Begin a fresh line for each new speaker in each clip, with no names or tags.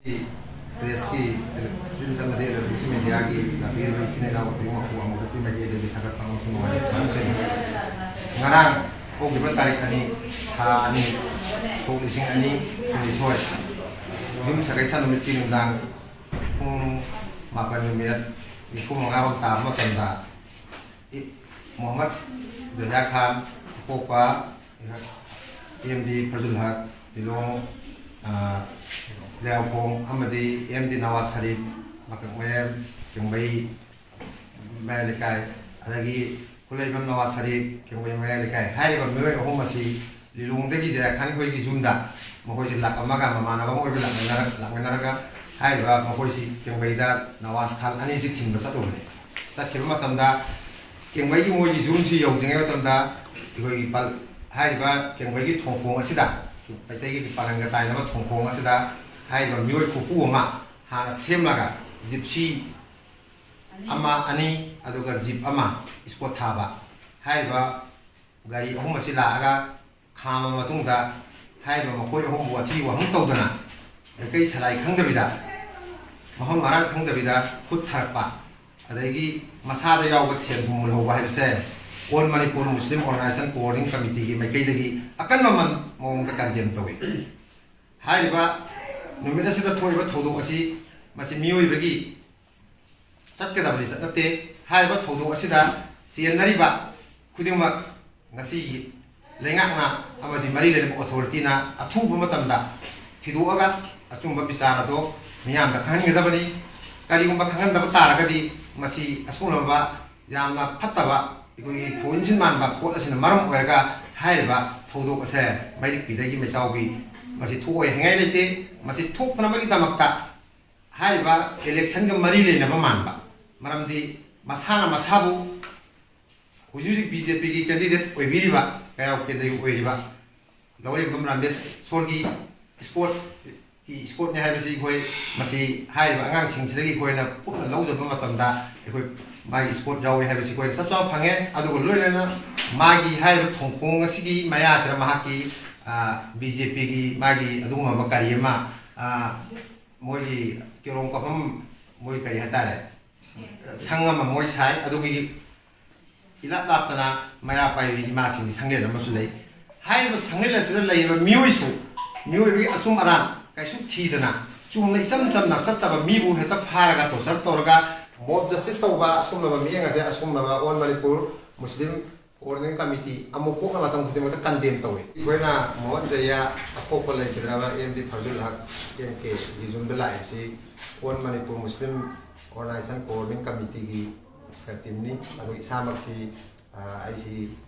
Press की दिन संगति मीडिया की नबीर भाई सिने लाओ प्रेम को हम को में ये देखी थकत पाऊँ सुनो वाले से ngarang को गिबन तारीख अनि था अनि सो लिसिंग अनि निथोय युम सगाइसा नुमित की नुदांग मापन मिनट इको मंगाबम ताम मतंदा मोहम्मद जया खान पोपा एमडी फजल हक दिलों Leopong amadi MD Nawaz Sharif makang mayam yung may mayalikay adagi kulay bang Nawaz Sharif yung may mayalikay hai bang may ako masi lilung dagi jaya kan ko gi jumda mo ko sila kamaga mamana ba mo ko lang naraga hai ba mo ko si yung may da Nawaz Khan ani si tim ba sa to ne sa kirma tamda yung may gi mo gi jum si yung dinga tamda ko gi pal hai ba yung may gi thongfong asida pai tai gi paranga tai na thongfong asida hai ba mioi kupu ma hana semlaga gypsy ama ani aduga jeep ama isko thaba hai ba gari ahum asila aga khama matungda hai ba makoi ahum wathi wa hung tawdana kai salai khangdabida mahon marang khangdabida khut tharpa adagi masada yawga sen humul hoba hai se all Manipur Muslim Organization Coordinating Committee ki mai kai dagi akan maman mong ta kan gem tawi hai ba नुमिना से थोड़ा थोदो असी मसी मियोई बगी चटकदबली चटते हाइबा थोदो असिदा सियनरिबा खुदिमक ngasi lengakna amadi mari le authority na athuba matamda thiduaga achumba bisara do miyam da khan gedabani karigumba khangan da taragadi masi asunaba yamna phattaba ikoi thoinsin manba pot asina maram oirga haiba thodo ase mai pidagi mechaubi masi thuoi hengai lete masi thuk tana bagi damakta haiba election ga mari le na manba maramdi masana masabu hujuri BJP ki candidate oibiriba kaya kendri oiriba lawri bamrambe sorgi sport ki sport ne haibasi khoi masi haiba angang singsidagi khoi na pukna lawja ba matamda khoi magi sport jawi haibasi khoi sa chaw phange adu loirena magi haiba thongkong asigi maya sira mahaki BJP की मागी अदुमा बकारी मा मोई केरों कपम मोई कई हता है संगम मोई साइ अदुगी इलाप लापतना मया पाई इमासिंग संगे नमसुलै हाय ब संगे लसदा लैबा मियोइसु मियोइबी अचुम अरान काइसु थीदना चुमना इसम चमना सचबा मीबु हेता फारगा तो सर तोरगा मोब जस्टिस तौबा असुमबा मियंगासे असुमबा all Manipur Muslim Coordinating Committee amuk ko na matang kuti mata condemn tawi koina mo jaya ako ko lai kira MD Fazil Haq MK izun de lai si All Manipur Muslim Organization Coordinating Committee ki team ni adu isamak si IC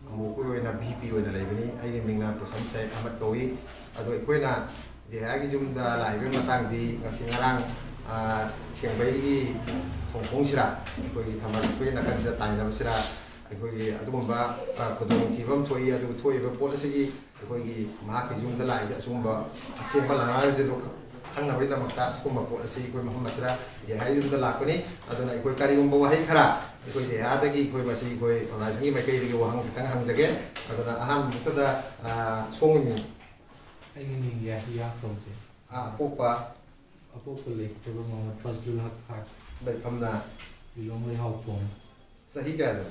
amuk ko na BP na lai bani ai mingna person sai amat tawi adu koina jaya gi jum da lai be matang di ngasi ngarang keng bai gi thongkhong sira ko gi thamal ko na kan da tai na sira अखोई अदुगुंबा खुदों थीबम थोई अदु थोईबा policy अखोई माके जुमदा लाइ असुंबा असेंबा लानाय जे दो खंगनाबि दमकता असुंबा policy अखोई महम मसरा जे हाय जुमदा लाकनी अदुना अखोई कारिगुंबा वहाई खरा अखोई जे हादगी अखोई मसी अखोई अनासंगी मैकै दगी वहां खतंग हंगजगे अदुना अहम मुक्तदा सोंगनि
आइनि मिंगिया या खोंसे
पोपा
अपोपा लेक तो मोहम्मद फजलुल हक खान
बैफमना
बिलोंग हाउपों
सही क्या है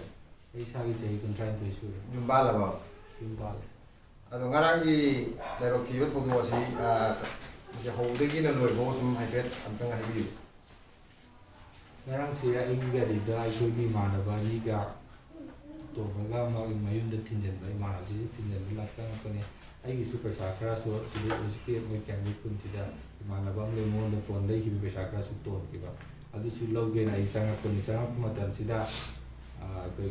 Isagi jai kuntrain tu isu.
Jumbala ba.
Jumbala.
Ado ngarang gi lero tiba thodu asi je howdegi na loi bo sum haibet amtang haibi.
Ngarang sia inga di da isu bi mana ba ni ga to baga ma mayun da tinjen ba mana si tinjen bi lakta ko ne ai gi super sakra so si de uski mo kyan bi kun tida mana ba le mo da phone dai ki bi sakra su to ki ba adu su loge na isa nga kun cha ma tan sida कोई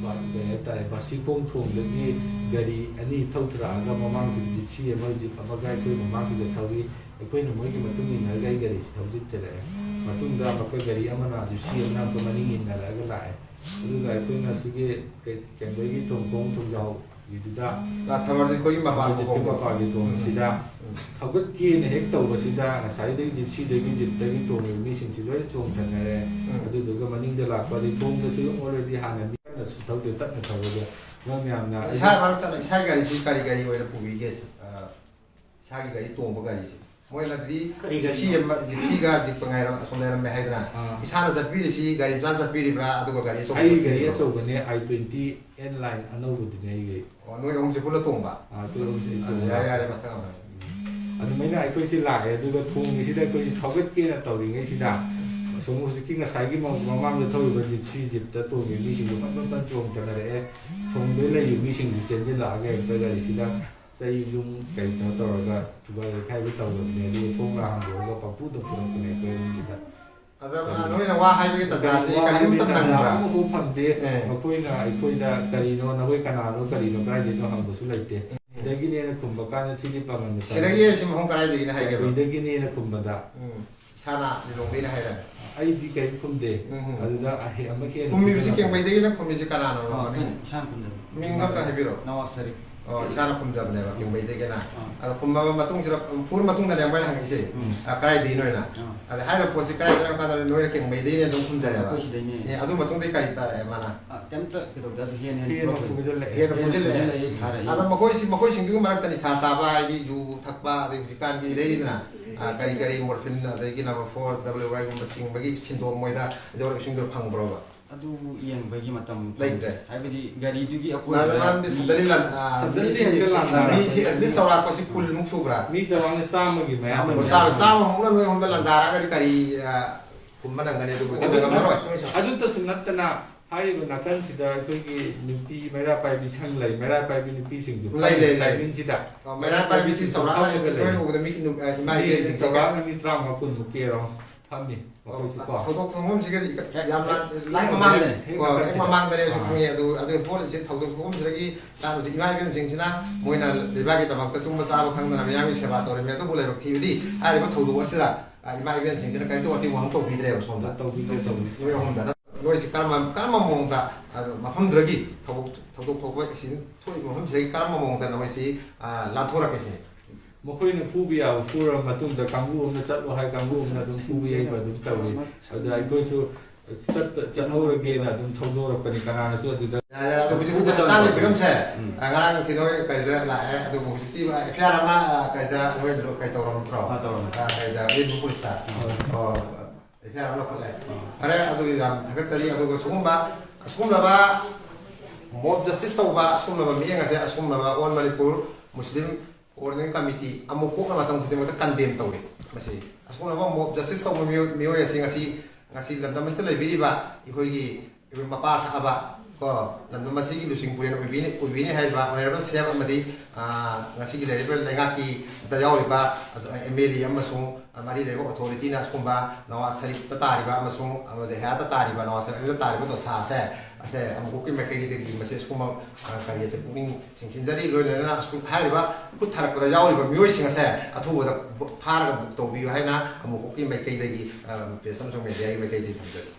बात कहता है बसी कोम थोम लगी गरी अनी थौतरा अगा ममांग से जिसी एमल जिप अबगाय कोई ममांग से थौरी कोई न मोई के मतुंग इन नगाई गरी थौजित चले मतुंग दा मको गरी अमना जिसी अमना को मनी इन नगा लाए उगा कोई न सुगे केंबई थोम कोम थोम जाओ युदा
ला थमर कोई मबाल
को को तो सिदा थगत की ने हेक तौ सिदा साइ दे जिप्सी दे जिप दे तो मी सिन सि लोय चोंग थने अदु दुगा मनिंग दे लाक पादी थोम दे सु ऑलरेडी हाने मी न थौ दे तक न थौ दे नो म्याम ना
इसा भारत इसा गारी सि कारी गारी ओइरा पुगी के सागी गारी तोंब गारी सि ꯃꯣꯏꯅꯗꯤ
ꯀꯔꯤ ꯒꯥꯔꯤꯅꯣ?
ꯖꯤꯞꯁꯤꯒ ꯖꯤꯞꯀ ꯑꯁꯣꯝ ꯂꯩꯔꯝꯃꯦ ꯍꯥꯏꯗꯅ ꯏꯁꯥꯅ ꯆꯠꯄꯤꯔꯤꯁꯤ ꯒꯥꯔꯤ ꯃꯆꯥ ꯆꯠꯄꯤꯔꯤꯕ꯭ꯔꯥ ꯑꯗꯨꯒ ꯒꯥꯔꯤ ꯑꯆꯧꯕ
ꯑꯩꯒꯤ ꯒꯥꯔꯤ ꯑꯆꯧꯕꯅꯦ i20 N line ꯑꯅꯧꯕꯗꯨꯅꯦ ꯑꯩꯒꯤ
ꯑꯣ ꯅꯣꯏ ꯑꯍꯨꯝꯁꯦ ꯄꯨꯜꯂ ꯇꯣꯡꯕ ꯌꯥꯔꯦ ꯌꯥꯔꯦ ꯃꯊꯪ ꯑꯃ
ꯑꯗꯨꯃꯥꯏꯅ ꯑꯩꯈꯣꯏꯁꯤ ꯂꯥꯛꯑꯦ ꯑꯗꯨꯒ ꯊꯣꯡꯒꯤꯁꯤꯗ ꯑꯩꯈꯣꯏꯁꯤ ꯊꯧꯒꯠꯀꯦꯅ ꯇꯧꯔꯤꯉꯩꯁꯤꯗ ꯁꯣꯝ ꯍꯧꯖꯤꯛꯀꯤ ꯉꯁꯥꯏꯒꯤ ꯃꯃꯥꯡꯗ ꯊꯧꯔꯤꯕ ꯖꯤꯞꯇ ꯇꯣꯡꯉꯤꯕ ꯃꯤꯁꯤꯡꯗꯨ ꯃꯇꯝ ꯆꯣꯡꯊꯅꯔꯛꯑꯦ ꯊꯣꯡꯗ ꯂꯩꯔꯤꯕ ꯃꯤꯁꯤꯡꯗꯨ ꯆꯦꯟꯁꯤꯜꯂꯛꯑꯒ ꯍꯦꯛꯇ ꯒꯥꯔꯤꯁꯤꯗ ꯆꯩ ꯌꯨꯝ ꯀꯩꯅꯣ ꯇꯧꯔꯒ ꯊꯨꯒꯥꯏ ꯂꯩꯈꯥꯏꯕ ꯇꯧꯔꯕꯅꯦ ꯑꯗꯨꯒ ꯊꯣꯡꯒ ꯍꯥꯡꯗꯣꯛꯑꯒ ꯄꯝꯄꯨꯗ ꯄꯨꯔꯛꯄꯅꯦ ꯑꯩꯈꯣꯏ ꯑꯍꯨꯝꯁꯤꯗ
ꯑꯗ ꯅꯣꯏꯅ ꯋꯥ ꯍꯥꯏꯕꯒꯤ ꯇꯥꯟꯖꯥꯁꯤ ꯀꯔꯤꯝꯇ ꯅꯪꯕ꯭ꯔꯥ
ꯑꯃꯐꯥꯎ ꯐꯪꯗꯦ ꯃꯈꯣꯏꯅ ꯑꯩꯈꯣꯏꯗ ꯀꯔꯤꯅꯣ ꯅꯈꯣꯏ ꯀꯅꯥꯅꯣ ꯀꯔꯤꯅꯣ ꯀꯗꯥꯏꯗꯩꯅꯣ ꯍꯪꯕꯁꯨ ꯂꯩꯇꯦ ꯁꯤꯗꯒꯤꯅꯦꯅ ꯈꯨꯝꯕ ꯀꯥꯟꯗ ꯁꯤꯗꯤ ꯄꯥꯡꯒꯟꯗ
ꯁꯤꯗꯒꯤ ꯁꯤ ꯃꯐꯝ ꯀꯗꯥꯏꯗꯒꯤꯅ ꯍꯥꯏꯒꯦꯕ
ꯑꯩꯈꯣꯏꯗꯒꯤꯅꯦꯅ ꯈꯨꯝꯕꯗ
ꯏꯁꯥꯅ ꯂꯤꯂꯣꯡꯗꯒꯤꯅ ꯍꯥꯏꯔꯦ
ꯑꯩꯗꯤ ꯀꯔꯤꯝ ꯈꯨꯝꯗꯦ ꯑꯗꯨꯗ ꯑꯃ ꯍꯦꯟꯅ
ꯈꯨꯝꯃꯤꯕꯁꯤ ꯀꯦꯡꯕꯩꯗꯒꯤꯅ ꯈꯨꯝꯃꯤꯁꯤ ꯀꯅꯥꯅꯣ
ꯏꯁꯥꯅ ꯈꯨꯝꯖꯕ
ꯃꯤꯡ ꯑꯝꯇ ꯍꯥꯏꯕꯤꯔꯣ
ꯅꯋꯥꯖ ꯁꯔꯤꯐ
ꯏꯁꯥꯅ ꯈꯨꯝꯖꯕꯅꯦꯕ ꯀꯦꯡꯕꯩꯗꯒꯤꯅ ꯑꯗꯣ ꯈꯨꯝꯃꯕ ꯃꯇꯨꯡꯁꯤꯗ ꯐꯨꯔ ꯃꯇꯨꯡꯗꯅꯦ ꯃꯣꯏꯅ ꯍꯪꯉꯤꯁꯦ ꯀꯗꯥꯏꯗꯒꯤ ꯅꯣꯏꯅ ꯑꯗ ꯍꯥꯏꯔꯤꯕ ꯄꯣꯠꯁꯤ ꯀꯗꯥꯏꯗꯅꯣ ꯀꯥꯟꯗ ꯅꯣꯏꯅ ꯀꯦꯡꯕꯩꯗꯒꯤꯅꯦ ꯑꯗꯨꯝ ꯈꯨꯝꯖꯔꯦꯕ
ꯑꯩꯈꯣꯏ ꯁꯤꯗꯩꯅꯦ
ꯑꯗꯨ ꯃꯇꯨꯡꯗꯒꯤ ꯀꯔꯤ ꯇꯥꯔꯦ ꯃꯥꯅ
ꯀꯩꯝꯇ ꯀꯩꯗꯧꯗꯦ ꯑꯗꯨ
ꯍꯦꯟꯅ
ꯍꯦꯟꯅ
ꯐꯨꯖꯜꯂꯛꯑꯦ
ꯐꯨꯖꯤꯜꯂꯛꯑꯦ
ꯊꯥꯔꯛꯏ
ꯑꯗꯣ ꯃꯈꯣꯏꯁꯤꯡꯗꯨꯒꯤ ꯃꯔꯛꯇ ꯅꯤꯁꯥ ꯆꯥꯕ ꯍꯥꯏꯗꯤ ꯌꯨ ꯊꯛꯄ ꯑꯗꯩ ꯍꯧꯖꯤꯛꯀꯥꯟꯒꯤ ꯂꯩꯔꯤꯗꯅ ꯀꯔꯤ ꯃꯣꯔꯐꯤꯟ ꯑꯗꯒꯤ ꯅꯝꯕꯔ 4 WY ꯒꯨꯝꯕ ꯆꯤꯡꯕꯒꯤ ꯁꯤꯟꯗꯣꯛ ꯃꯣꯏꯗ ꯌꯧꯔꯛꯏꯁꯤꯡꯗꯣ ꯐꯪꯕ꯭ꯔꯣꯕ
ꯑꯗꯨ ꯌꯦꯡꯕꯒꯤ ꯃꯇꯝ
ꯂꯩꯇ꯭ꯔꯦ
ꯍꯥꯏꯕꯗꯤ ꯒꯥꯔꯤꯗꯨꯒꯤ
ꯃꯤꯁꯤ ꯑꯦꯠꯂꯤꯁ ꯆꯥꯎꯔꯥꯛꯄꯁꯤ ꯀꯨꯟꯃꯨꯛ ꯁꯨꯕ꯭ꯔꯥ
ꯃꯤ ꯆꯥꯎꯔꯥꯛꯅ ꯆꯥꯝꯃꯒꯤ ꯃꯌꯥꯝ
ꯆꯥꯝꯃꯃꯨꯛꯅ ꯅꯣꯏ ꯍꯣꯝꯗ ꯂꯥꯟꯗꯥꯔꯒꯗꯤ ꯀꯔꯤ ꯀꯨꯝꯕ ꯅꯪꯒꯅꯤ ꯑꯗꯨꯕꯨꯗꯤ ꯅꯪꯉꯝꯃꯔꯣꯏ
ꯑꯗꯨꯇꯁꯨ ꯅꯠꯇꯅ ꯍꯥꯏꯔꯤꯕ ꯅꯥꯀꯟꯁꯤꯗ ꯑꯩꯈꯣꯏꯒꯤ ꯅꯨꯄꯤ ꯃꯩꯔꯥ ꯄꯥꯏꯕꯤ ꯁꯪ ꯂꯩ ꯃꯩꯔꯥ ꯄꯥꯏꯕꯤ ꯅꯨꯄꯤꯁꯤꯡꯁꯨ
ꯂꯩ
ꯇꯥꯏꯃꯤꯡꯁꯤꯗ
ꯃꯩꯔꯥ ꯄꯥꯏꯕꯤꯁꯤ ꯆꯥꯎꯔꯥꯛꯅ ꯑꯦꯄꯤꯁꯣꯗ ꯎꯕꯗ ꯃꯤ ꯏꯃꯥ ꯏꯕꯦꯜꯁꯤꯡ
ꯆꯥꯎꯔꯥꯛꯅ ꯃꯤ 30 40 ꯀꯦꯔꯣ ꯐꯝꯃꯤ ꯃꯈꯣꯏꯁꯨꯀꯣ
ꯊꯧꯗꯣꯛ ꯊꯧꯐꯝꯁꯤꯒꯗꯤ ꯌꯥꯝꯅ ꯍꯦꯛ ꯃꯃꯥꯡꯗꯅꯦꯁꯨ ꯈꯪꯉꯦ ꯑꯗꯨꯒ ꯊꯣꯛꯂꯤꯕꯁꯤ ꯊꯧꯗꯣꯛ ꯊꯧꯐꯝꯁꯤꯗꯒꯤ ꯍꯧꯖꯤꯛ ꯏꯃꯥ ꯏꯕꯦꯜꯁꯤꯡꯁꯤꯅ ꯃꯣꯏꯅ ꯂꯩꯕꯥꯛꯀꯤꯗꯃꯛꯇ ꯇꯨꯝꯕ ꯆꯥꯕ ꯈꯪꯗꯅ ꯃꯌꯥꯝꯒꯤ ꯁꯦꯕꯥ ꯇꯧꯔꯤꯃꯦ ꯑꯗꯨꯕꯨ ꯂꯥꯏꯕꯛ ꯊꯤꯕꯗꯤ ꯍꯥꯏꯔꯤꯕ ꯊꯧꯗꯣꯛ ꯑꯁꯤꯗ ꯏꯃꯥ ꯏꯕꯦꯜꯁꯤꯡꯁꯤꯅ ꯀꯔꯤꯝꯇ ꯃꯇꯦꯡ ꯃꯥꯡ ꯇꯧꯕꯤꯗ꯭ꯔꯦꯕ ꯁꯣꯝꯗ ꯅꯣꯏ ꯑꯍꯨꯝꯗ ꯅꯣꯏꯁꯤ ꯀꯔꯝꯕ ꯃꯑꯣꯡꯗ ꯃꯐꯝꯗꯨꯗꯒꯤ ꯊꯧꯗꯣꯛ ꯊꯣꯛꯄ ꯑꯦꯛꯁꯤꯗꯦꯟ ꯊꯣꯛꯏꯕ ꯃꯐꯝꯁꯤꯗꯒꯤ ꯀꯔꯝꯕ ꯃꯑꯣꯡꯗ ꯅꯣꯏꯁꯤ ꯂꯥꯟꯊꯣꯔꯛꯀꯦ ꯁꯤꯅꯤ
ꯃꯈꯣꯏꯅ ꯐꯨꯕ ꯌꯥꯕ ꯐꯨꯔꯕ ꯃꯇꯨꯡꯗ ꯀꯥꯡꯕꯨ ꯑꯃꯅ ꯆꯠꯂꯣ ꯍꯥꯏ ꯀꯥꯡꯕꯨ ꯑꯃꯅ ꯑꯗꯨꯝ ꯐꯨꯕ ꯌꯩꯕ ꯑꯗꯨꯝ ꯇꯧꯏ ꯑꯗꯨꯗ ꯑꯩꯈꯣꯏꯁꯨ ꯆꯠꯍꯧꯔꯒꯦꯅ ꯑꯗꯨꯝ ꯊꯧꯗꯣꯔꯛꯄꯅꯤ ꯀꯅꯥꯅꯁꯨ ꯑꯗꯨꯗ
ꯍꯧꯖꯤꯛ ꯍꯛꯆꯥꯡꯒꯤ ꯐꯤꯕꯝꯁꯦ ꯉꯔꯥꯡꯁꯤ ꯅꯣꯏ ꯀꯩꯗ ꯂꯥꯛꯑꯦ ꯑꯗꯨꯕꯨ ꯍꯧꯖꯤꯛꯇꯤ FIR ꯑꯃ ꯀꯩꯗ ꯅꯣꯏ ꯀꯩ ꯇꯧꯔꯝꯅꯠꯇ꯭ꯔꯣ ꯀꯩꯗ ꯔꯦꯗ ꯄꯨꯂꯤꯁꯇ FIR ꯑꯃ ꯂꯧꯈꯠꯂꯦ ꯐꯔꯦ ꯑꯗꯨ ꯌꯥꯝ ꯊꯥꯒꯠꯆꯔꯤ ꯑꯗꯨꯒ ꯑꯁꯤꯒꯨꯝꯂꯕ ꯃꯣb ꯖꯁꯇꯤꯁ ꯇꯧꯕ ꯑꯁꯤꯒꯨꯝꯂꯕ ꯃꯤꯠꯌꯦꯡ ꯑꯁꯦ ꯑꯁꯤꯒꯨꯝꯂꯕ ꯑꯣꯜ ꯃꯅꯤꯄꯨꯔ ꯃꯨꯁꯂꯤꯝ ꯑꯣꯔꯒꯅꯥꯏꯖꯤꯡ ꯀꯃꯤꯇꯤ ꯑꯃꯨꯛ ꯄꯣꯛꯅ ꯃꯇꯝ ꯈꯨꯗꯤꯡꯃꯛꯇ ꯀꯟꯗꯦꯝ ꯇꯧꯏ ꯃꯁꯤ ꯑꯁꯤꯒꯨꯝꯂꯕ ꯃꯣb ꯖꯁꯇꯤꯁ ꯇꯧꯕ ꯃꯤꯑꯣꯏ ꯑꯁꯤ ꯉꯁꯤ ꯂꯝꯗꯝ ꯑꯁꯤꯗ ꯂꯩꯕꯤꯔꯤꯕ ꯑꯩꯈꯣꯏꯒꯤ ꯃꯄꯥ ꯁꯛꯑꯕ ꯂꯝꯗꯝ ꯑꯁꯤꯒꯤ ꯂꯨꯆꯤꯡ ꯄꯨꯔꯦꯟ ꯑꯣꯏꯕꯤꯅꯤ ꯍꯥꯏꯔꯤꯕ ꯑꯣꯅꯔꯦꯕꯜ ꯁꯤ ꯑꯦꯝ ꯑꯃꯗꯤ ꯉꯁꯤꯒꯤ ꯂꯩꯔꯤꯕ ꯂꯩꯉꯥꯛꯀꯤꯗ ꯌꯥꯎꯔꯤꯕ MLA ꯑꯃꯁꯨꯡ ꯃꯔꯤ ꯂꯩꯕ ꯑꯣꯊꯣꯔꯤꯇꯤꯅ ꯑꯁꯤꯒꯨꯝꯕ ꯅꯋꯥꯖ ꯁꯔꯤꯐꯇ ꯇꯥꯔꯤꯕ ꯑꯃꯁꯨꯡ ꯖꯍꯤꯌꯥꯗ ꯇꯥꯔꯤꯕ ꯅꯋꯥꯖ ꯁꯔꯤꯐꯇ ꯇꯥꯔꯤꯕ ꯗꯣꯁꯥ ꯑꯁꯦ ꯑꯃꯨꯛꯀꯤ ꯃꯥꯏꯀꯩꯗꯒꯤ ꯃꯁꯤ ꯑꯁꯤꯒꯨꯝꯕ ꯀꯔꯤ ꯑꯁꯦ ꯄꯨꯛꯅꯤꯡ ꯆꯤꯡꯁꯤꯟꯖꯔꯤ ꯂꯣꯏꯅꯅ ꯍꯥꯏꯔꯤꯕ ꯈꯨꯠ ꯊꯥꯔꯛꯄꯗ ꯌꯥꯎꯔꯤꯕ ꯃꯤꯑꯣꯏꯁꯤꯡ ꯑꯁꯦ ꯑꯊꯨꯕꯗ ꯐꯥꯔꯒ ꯇꯧꯕꯤꯌꯨ ꯍꯥꯏꯅ ꯑꯃꯨꯛꯀꯤ ꯃꯥꯏꯀꯩꯗꯒꯤ ꯄ꯭ꯔꯦꯁ ꯑꯃꯁꯨꯡ ꯃꯦꯗꯤꯌꯥꯒꯤ ꯃꯥꯏꯀꯩꯗꯒꯤ ꯊꯝꯖꯔꯤ